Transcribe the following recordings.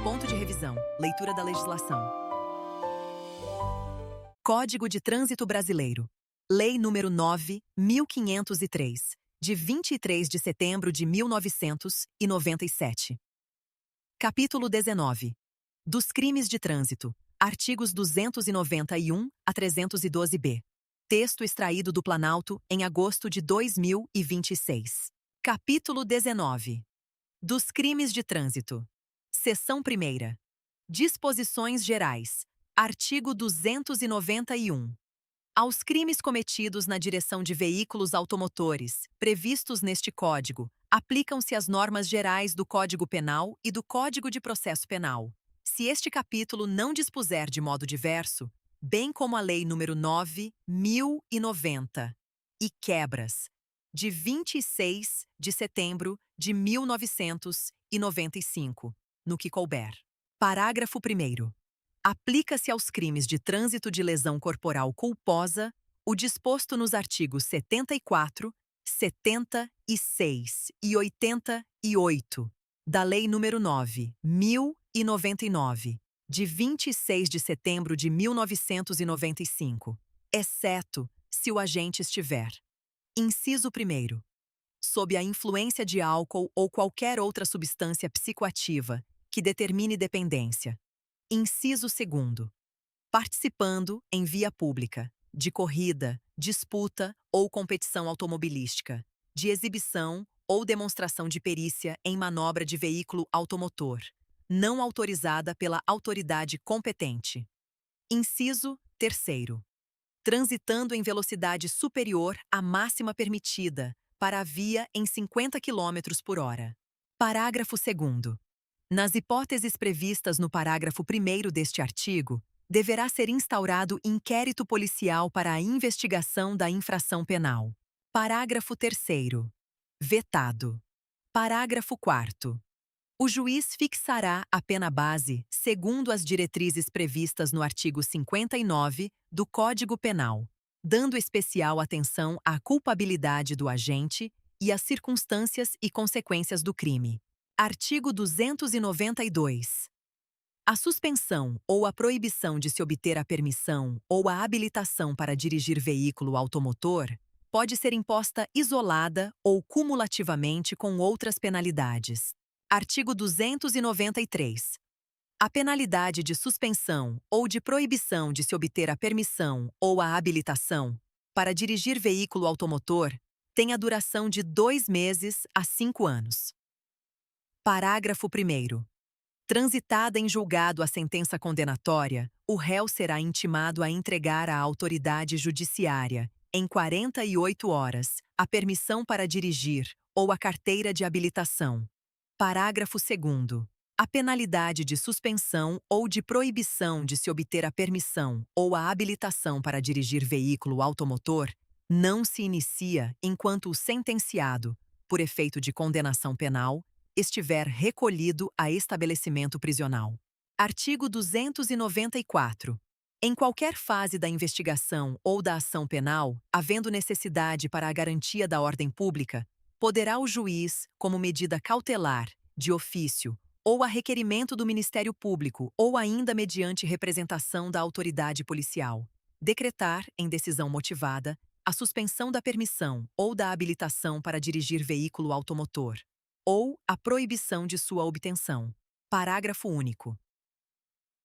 Ponto de revisão. Leitura da legislação. Código de Trânsito Brasileiro. Lei nº 9.503, de 23 de setembro de 1997. Capítulo 19. Dos crimes de trânsito. Artigos 291 a 312-B. Texto extraído do Planalto em agosto de 2026. Capítulo 19. Dos crimes de trânsito. Seção 1ª. Disposições gerais. Artigo 291. Aos crimes cometidos na direção de veículos automotores, previstos neste Código, aplicam-se as normas gerais do Código Penal e do Código de Processo Penal. Se este capítulo não dispuser de modo diverso, bem como a Lei nº 9.090 e quebras, de 26 de setembro de 1995, no que couber. Parágrafo 1º. Aplica-se aos crimes de trânsito de lesão corporal culposa o disposto nos artigos 74, 76 e 88 da Lei nº 9.099, de 26 de setembro de 1995, exceto se o agente estiver: inciso 1º, sob a influência de álcool ou qualquer outra substância psicoativa que determine dependência. Inciso 2º, participando, em via pública, de corrida, disputa ou competição automobilística, de exibição ou demonstração de perícia em manobra de veículo automotor, não autorizada pela autoridade competente. Inciso 3º, transitando em velocidade superior à máxima permitida para a via em 50 km por hora. Parágrafo 2º. Nas hipóteses previstas no parágrafo 1º deste artigo, deverá ser instaurado inquérito policial para a investigação da infração penal. Parágrafo 3º. Vetado. Parágrafo 4º. O juiz fixará a pena base segundo as diretrizes previstas no artigo 59 do Código Penal, dando especial atenção à culpabilidade do agente e às circunstâncias e consequências do crime. Artigo 292. A suspensão ou a proibição de se obter a permissão ou a habilitação para dirigir veículo automotor pode ser imposta isolada ou cumulativamente com outras penalidades. Artigo 293. A penalidade de suspensão ou de proibição de se obter a permissão ou a habilitação para dirigir veículo automotor tem a duração de 2 meses a 5 anos. Parágrafo 1º. Transitada em julgado a sentença condenatória, o réu será intimado a entregar à autoridade judiciária, em 48 horas, a permissão para dirigir ou a carteira de habilitação. Parágrafo 2º. A penalidade de suspensão ou de proibição de se obter a permissão ou a habilitação para dirigir veículo automotor não se inicia enquanto o sentenciado, por efeito de condenação penal, estiver recolhido a estabelecimento prisional. Artigo 294. Em qualquer fase da investigação ou da ação penal, havendo necessidade para a garantia da ordem pública, poderá o juiz, como medida cautelar, de ofício, ou a requerimento do Ministério Público ou ainda mediante representação da autoridade policial, decretar, em decisão motivada, a suspensão da permissão ou da habilitação para dirigir veículo automotor, ou a proibição de sua obtenção. Parágrafo único.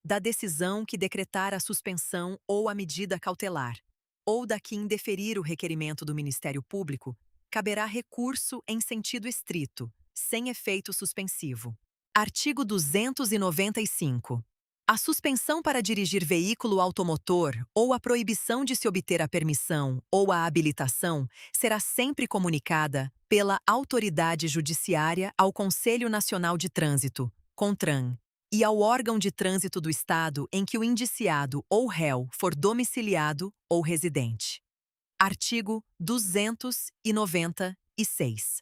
Da decisão que decretar a suspensão ou a medida cautelar, ou da que indeferir o requerimento do Ministério Público, caberá recurso em sentido estrito, sem efeito suspensivo. Artigo 295. A suspensão para dirigir veículo automotor ou a proibição de se obter a permissão ou a habilitação será sempre comunicada pela autoridade judiciária ao Conselho Nacional de Trânsito, CONTRAN, e ao órgão de trânsito do estado em que o indiciado ou réu for domiciliado ou residente. Artigo 296.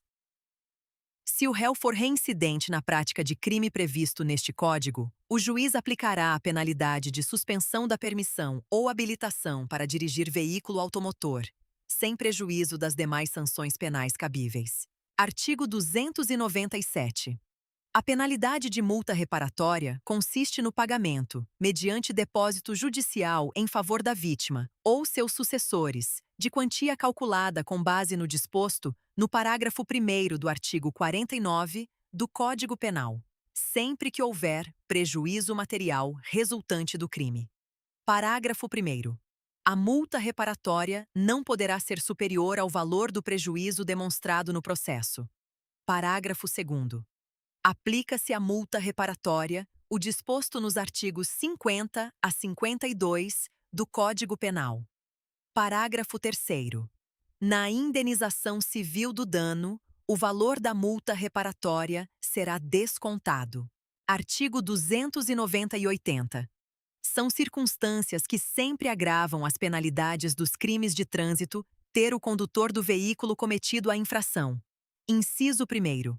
Se o réu for reincidente na prática de crime previsto neste Código, o juiz aplicará a penalidade de suspensão da permissão ou habilitação para dirigir veículo automotor, sem prejuízo das demais sanções penais cabíveis. Artigo 297. A penalidade de multa reparatória consiste no pagamento, mediante depósito judicial em favor da vítima ou seus sucessores, de quantia calculada com base no disposto no parágrafo 1º do artigo 49 do Código Penal, sempre que houver prejuízo material resultante do crime. Parágrafo 1º. A multa reparatória não poderá ser superior ao valor do prejuízo demonstrado no processo. Parágrafo 2º. Aplica-se à multa reparatória o disposto nos artigos 50 a 52 do Código Penal. Parágrafo 3º. Na indenização civil do dano, o valor da multa reparatória será descontado. Artigo 290 e 80. São circunstâncias que sempre agravam as penalidades dos crimes de trânsito ter o condutor do veículo cometido a infração. Inciso 1º.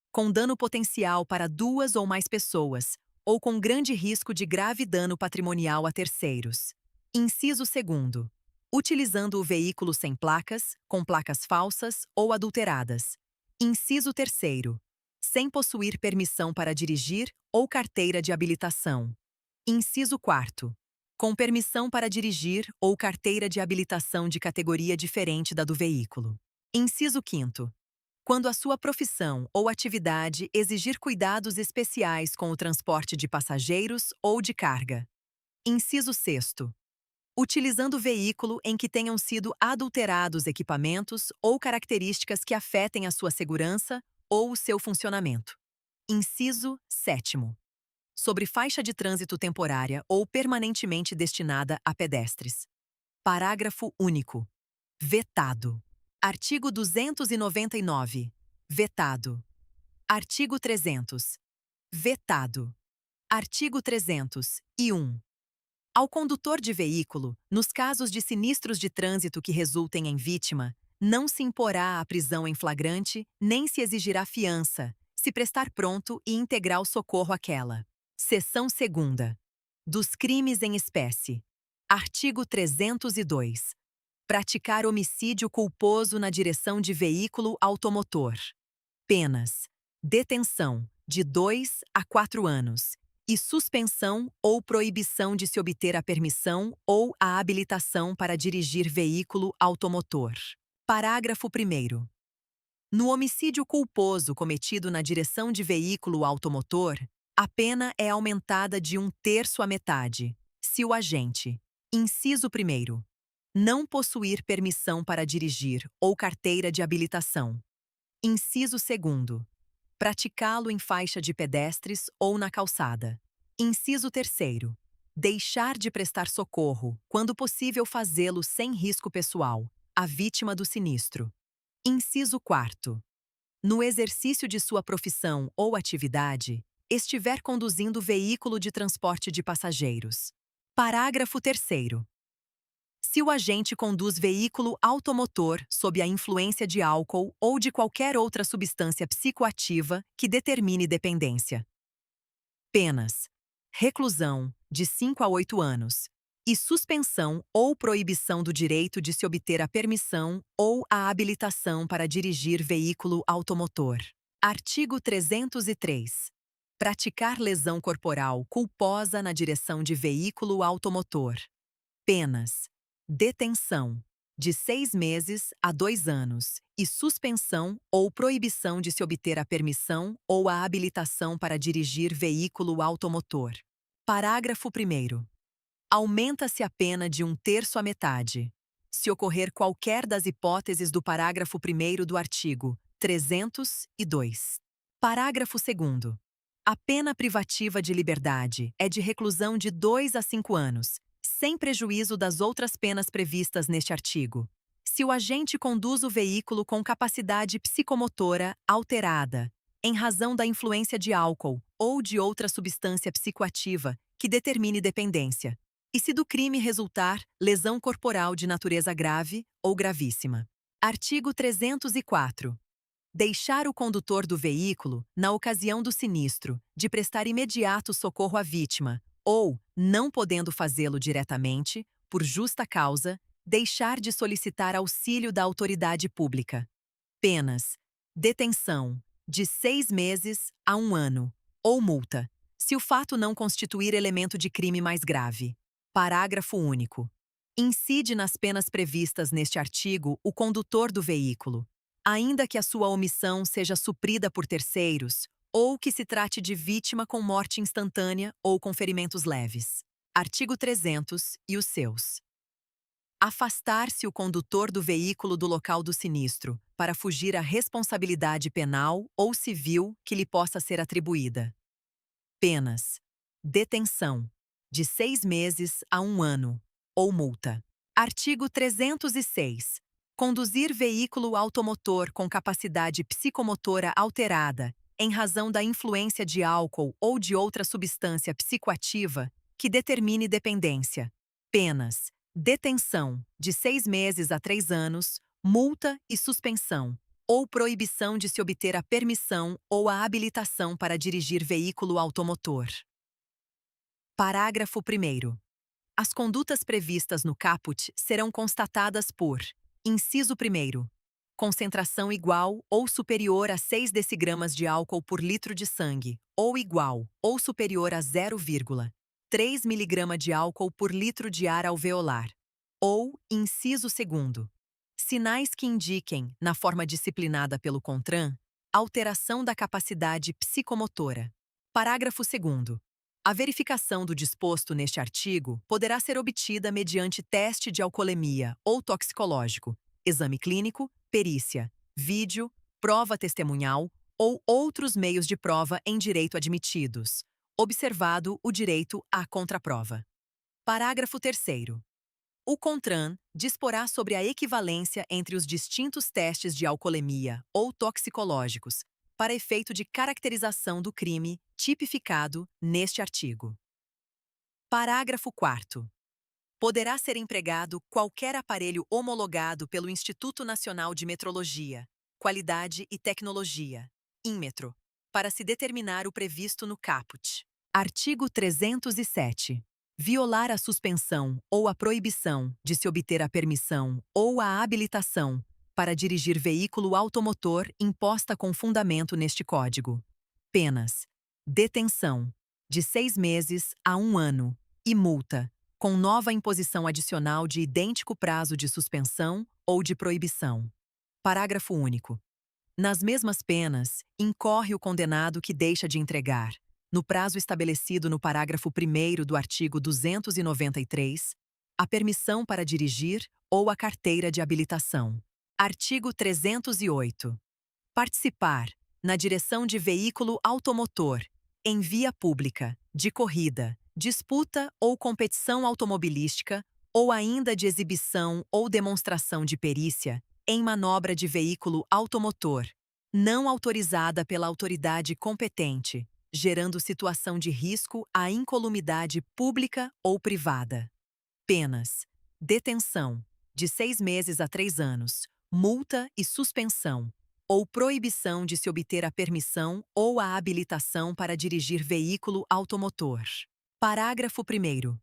Com dano potencial para 2 ou mais pessoas, ou com grande risco de grave dano patrimonial a terceiros. Inciso 2º. Utilizando o veículo sem placas, com placas falsas ou adulteradas. Inciso 3º. Sem possuir permissão para dirigir ou carteira de habilitação. Inciso 4º. Com permissão para dirigir ou carteira de habilitação de categoria diferente da do veículo. Inciso 5º. Quando a sua profissão ou atividade exigir cuidados especiais com o transporte de passageiros ou de carga. Inciso 6º. Utilizando veículo em que tenham sido adulterados equipamentos ou características que afetem a sua segurança ou o seu funcionamento. Inciso 7º. Sobre faixa de trânsito temporária ou permanentemente destinada a pedestres. Parágrafo único. Vetado. Artigo 299. Vetado. Artigo 300. Vetado. Artigo 301. Ao condutor de veículo, nos casos de sinistros de trânsito que resultem em vítima, não se imporá a prisão em flagrante, nem se exigirá fiança, se prestar pronto e integral socorro àquela. Seção 2ª. Dos crimes em espécie. Artigo 302. Praticar homicídio culposo na direção de veículo automotor. Penas: detenção, de 2 a 4 anos, e suspensão ou proibição de se obter a permissão ou a habilitação para dirigir veículo automotor. Parágrafo 1º. No homicídio culposo cometido na direção de veículo automotor, a pena é aumentada de 1/3 à metade, se o agente: inciso 1º. Não possuir permissão para dirigir ou carteira de habilitação. Inciso 2º. Praticá-lo em faixa de pedestres ou na calçada. Inciso 3º. Deixar de prestar socorro, quando possível fazê-lo sem risco pessoal, à vítima do sinistro. Inciso 4º. No exercício de sua profissão ou atividade, estiver conduzindo veículo de transporte de passageiros. Parágrafo 3º. Se o agente conduz veículo automotor sob a influência de álcool ou de qualquer outra substância psicoativa que determine dependência. Penas: reclusão, de 5 a 8 anos, e suspensão ou proibição do direito de se obter a permissão ou a habilitação para dirigir veículo automotor. Artigo 303. Praticar lesão corporal culposa na direção de veículo automotor. Penas: detenção, de 6 meses a 2 anos, e suspensão ou proibição de se obter a permissão ou a habilitação para dirigir veículo automotor. Parágrafo 1º. Aumenta-se a pena de 1/3 à metade, se ocorrer qualquer das hipóteses do parágrafo 1º do artigo 302. Parágrafo 2º. A pena privativa de liberdade é de reclusão de 2 a 5 anos, sem prejuízo das outras penas previstas neste artigo. Se o agente conduz o veículo com capacidade psicomotora alterada, em razão da influência de álcool ou de outra substância psicoativa que determine dependência, e se do crime resultar lesão corporal de natureza grave ou gravíssima. Artigo 304. Deixar o condutor do veículo, na ocasião do sinistro, de prestar imediato socorro à vítima, ou, não podendo fazê-lo diretamente, por justa causa, deixar de solicitar auxílio da autoridade pública. Penas: detenção, de 6 meses a 1 ano, ou multa, se o fato não constituir elemento de crime mais grave. Parágrafo único. Incide nas penas previstas neste artigo o condutor do veículo, ainda que a sua omissão seja suprida por terceiros ou que se trate de vítima com morte instantânea ou com ferimentos leves. Artigo 300 e os seus. Afastar-se o condutor do veículo do local do sinistro, para fugir à responsabilidade penal ou civil que lhe possa ser atribuída. Penas: detenção, de 6 meses a 1 ano, ou multa. Artigo 306. Conduzir veículo automotor com capacidade psicomotora alterada, em razão da influência de álcool ou de outra substância psicoativa que determine dependência. Penas: detenção, de 6 meses a 3 anos, multa e suspensão, ou proibição de se obter a permissão ou a habilitação para dirigir veículo automotor. Parágrafo 1º. As condutas previstas no caput serão constatadas por: inciso 1º, concentração igual ou superior a 6 decigramas de álcool por litro de sangue, ou igual ou superior a 0,3 mg de álcool por litro de ar alveolar. Ou, inciso 2º, sinais que indiquem, na forma disciplinada pelo CONTRAN, alteração da capacidade psicomotora. Parágrafo 2º. A verificação do disposto neste artigo poderá ser obtida mediante teste de alcoolemia ou toxicológico, exame clínico, perícia, vídeo, prova testemunhal ou outros meios de prova em direito admitidos, observado o direito à contraprova. Parágrafo 3º. O CONTRAN disporá sobre a equivalência entre os distintos testes de alcoolemia ou toxicológicos, para efeito de caracterização do crime tipificado neste artigo. Parágrafo 4º. Poderá ser empregado qualquer aparelho homologado pelo Instituto Nacional de Metrologia, Qualidade e Tecnologia, INMETRO, para se determinar o previsto no caput. Artigo 307. Violar a suspensão ou a proibição de se obter a permissão ou a habilitação para dirigir veículo automotor imposta com fundamento neste Código. Penas: detenção, de 6 meses a 1 ano, e multa, com nova imposição adicional de idêntico prazo de suspensão ou de proibição. Parágrafo único. Nas mesmas penas, incorre o condenado que deixa de entregar, no prazo estabelecido no parágrafo 1º do artigo 293, a permissão para dirigir ou a carteira de habilitação. Artigo 308. Participar, na direção de veículo automotor, em via pública, de corrida, disputa ou competição automobilística, ou ainda de exibição ou demonstração de perícia, em manobra de veículo automotor, não autorizada pela autoridade competente, gerando situação de risco à incolumidade pública ou privada. Penas: detenção, de 6 meses a 3 anos, multa e suspensão, ou proibição de se obter a permissão ou a habilitação para dirigir veículo automotor. Parágrafo 1º.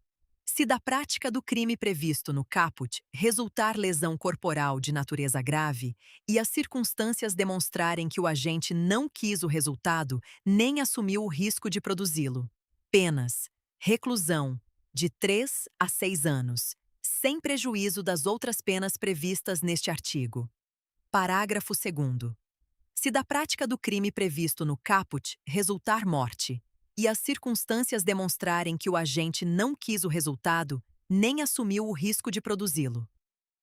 Se da prática do crime previsto no caput resultar lesão corporal de natureza grave e as circunstâncias demonstrarem que o agente não quis o resultado nem assumiu o risco de produzi-lo. Penas: reclusão, de 3 a 6 anos, sem prejuízo das outras penas previstas neste artigo. Parágrafo 2º. Se da prática do crime previsto no caput resultar morte, e as circunstâncias demonstrarem que o agente não quis o resultado, nem assumiu o risco de produzi-lo.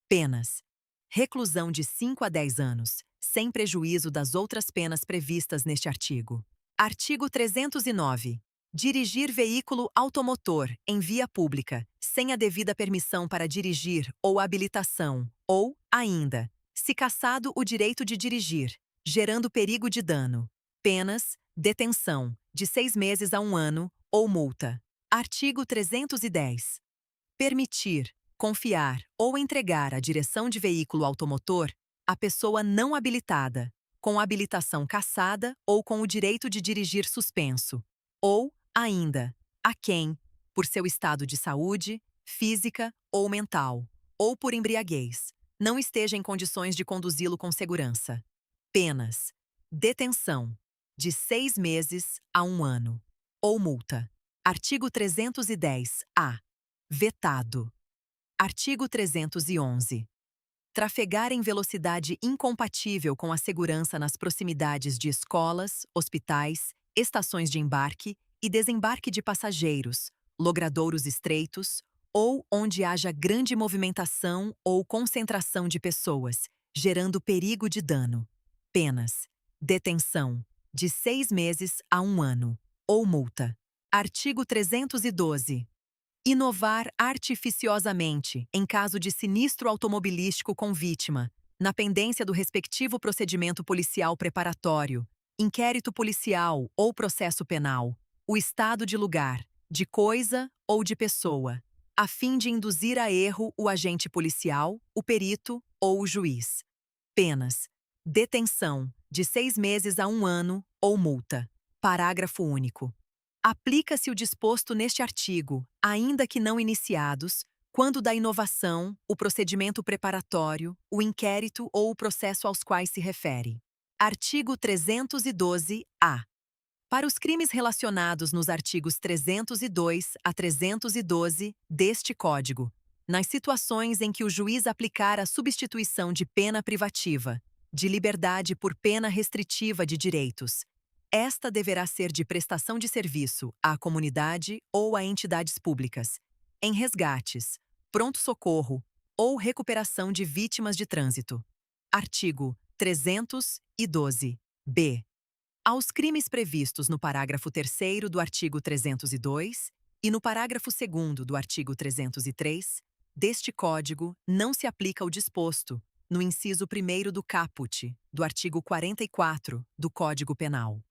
Penas: reclusão de 5 a 10 anos, sem prejuízo das outras penas previstas neste artigo. Artigo 309. Dirigir veículo automotor em via pública, sem a devida permissão para dirigir ou habilitação, ou, ainda, se cassado o direito de dirigir, gerando perigo de dano. Penas: detenção, de 6 meses a 1 ano, ou multa. Artigo 310. Permitir, confiar ou entregar a direção de veículo automotor à pessoa não habilitada, com habilitação cassada ou com o direito de dirigir suspenso. Ou, ainda, a quem, por seu estado de saúde, física ou mental, ou por embriaguez, não esteja em condições de conduzi-lo com segurança. Penas: Detenção, de 6 meses a 1 ano. Ou multa. Artigo 310-A. Vetado. Artigo 311. Trafegar em velocidade incompatível com a segurança nas proximidades de escolas, hospitais, estações de embarque e desembarque de passageiros, logradouros estreitos ou onde haja grande movimentação ou concentração de pessoas, gerando perigo de dano. Penas: detenção, de 6 meses a 1 ano, ou multa. Artigo 312. Inovar artificiosamente, em caso de sinistro automobilístico com vítima, na pendência do respectivo procedimento policial preparatório, inquérito policial ou processo penal, o estado de lugar, de coisa ou de pessoa, a fim de induzir a erro o agente policial, o perito ou o juiz. Penas: detenção, de 6 meses a 1 ano, ou multa. Parágrafo único. Aplica-se o disposto neste artigo, ainda que não iniciados, quando da inovação, o procedimento preparatório, o inquérito ou o processo aos quais se refere. Artigo 312-A. Para os crimes relacionados nos artigos 302 a 312 deste Código, nas situações em que o juiz aplicar a substituição de pena privativa, de liberdade por pena restritiva de direitos, esta deverá ser de prestação de serviço à comunidade ou a entidades públicas, em resgates, pronto-socorro ou recuperação de vítimas de trânsito. Artigo 312-B. Aos crimes previstos no parágrafo 3º do artigo 302 e no parágrafo 2º do artigo 303 deste Código não se aplica o disposto no inciso 1º do caput do artigo 44 do Código Penal.